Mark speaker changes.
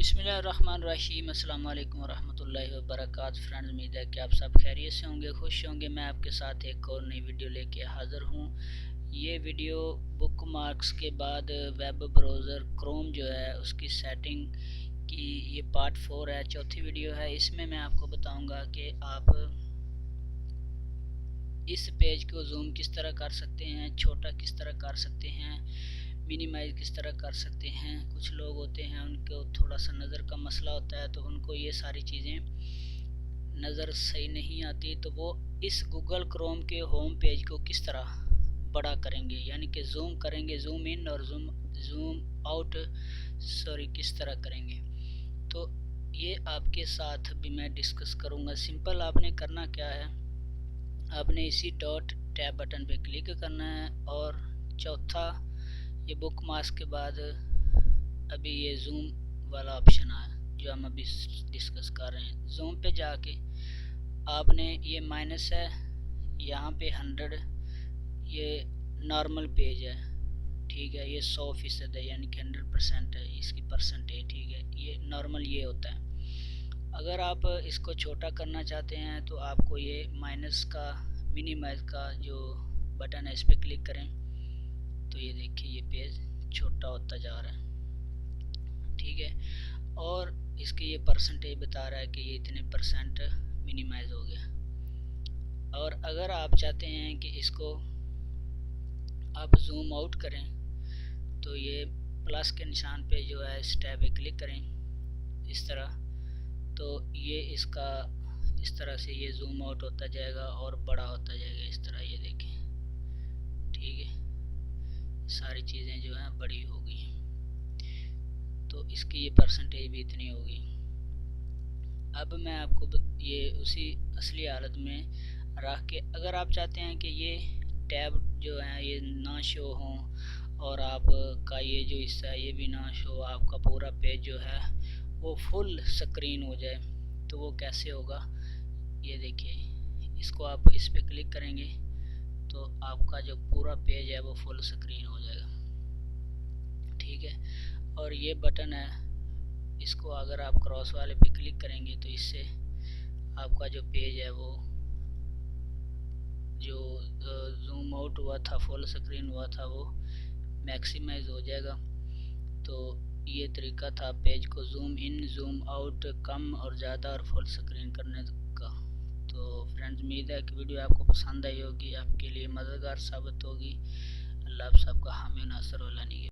Speaker 1: बिस्मिल्लाहिर्रहमानिर्रहीम। अस्सलाम वालेकुम वरहमतुल्लाहि वबरकातुहू। फ्रेंड्स, उम्मीद है कि आप सब खैरियत से होंगे, खुश होंगे। मैं आपके साथ एक और नई वीडियो लेके हाज़िर हूँ। ये वीडियो बुक मार्क्स के बाद वेब ब्राउज़र क्रोम जो है उसकी सेटिंग की ये पार्ट 4 है, चौथी वीडियो है। इसमें मैं आपको बताऊँगा कि आप इस पेज को जूम किस तरह कर सकते हैं, छोटा किस तरह कर सकते हैं, मिनिमाइज किस तरह कर सकते हैं। कुछ लोग होते हैं उनको थोड़ा सा नज़र का मसला होता है, तो उनको ये सारी चीज़ें नज़र सही नहीं आती, तो वो इस गूगल क्रोम के होम पेज को किस तरह बड़ा करेंगे, यानी कि जूम करेंगे, जूम इन और जूम आउट किस तरह करेंगे। तो ये आपके साथ भी मैं डिस्कस करूँगा। सिंपल आपने करना क्या है, आपने इसी डॉट टैब बटन पे क्लिक करना है और चौथा ये बुक मार्क्स के बाद अभी ये जूम वाला ऑप्शन आया जो हम अभी डिस्कस कर रहे हैं। जूम पे जाके आपने ये माइनस है, यहाँ पे 100 ये नॉर्मल पेज है, ठीक है। ये 100% है, यानी कि 100% है इसकी परसेंटेज, ठीक है। ये नॉर्मल ये होता है। अगर आप इसको छोटा करना चाहते हैं तो आपको ये माइनस का मिनिमाइज का जो बटन है इस पर क्लिक करें, तो ये देखिए ये पेज छोटा होता जा रहा है, ठीक है। और इसके ये परसेंटेज बता रहा है कि ये इतने परसेंट मिनिमाइज हो गया। और अगर आप चाहते हैं कि इसको आप जूम आउट करें, तो ये प्लस के निशान पे जो है इस टैब पे क्लिक करें इस तरह, तो ये इसका इस तरह से ये जूम आउट होता जाएगा और बड़ा होता जाएगा इस तरह, ये देखें, ठीक है। सारी चीज़ें जो हैं बड़ी हो गई हैं, तो इसकी ये परसेंटेज भी इतनी होगी। अब मैं आपको ये उसी असली हालत में रख के, अगर आप चाहते हैं कि ये टैब जो है ये ना शो हों और आपका ये जो हिस्सा है ये भी ना शो, आपका पूरा पेज जो है वो फुल स्क्रीन हो जाए, तो वो कैसे होगा, ये देखिए। इसको आप इस पे क्लिक करेंगे तो आपका जो पूरा पेज है वो फुल स्क्रीन हो जाएगा, ठीक है। और ये बटन है, इसको अगर आप क्रॉस वाले पे क्लिक करेंगे तो इससे आपका जो पेज है वो जो जूम आउट हुआ था, फुल स्क्रीन हुआ था, वो मैक्सिमाइज हो जाएगा। तो ये तरीका था पेज को जूम इन, जूम आउट, कम और ज़्यादा और फुल स्क्रीन करने का। तो फ्रेंड्स, उम्मीद है कि वीडियो आपको पसंद आई होगी, आपके लिए मददगार साबित होगी। अल्लाह आप सबका हामी नासर वाला नहीं।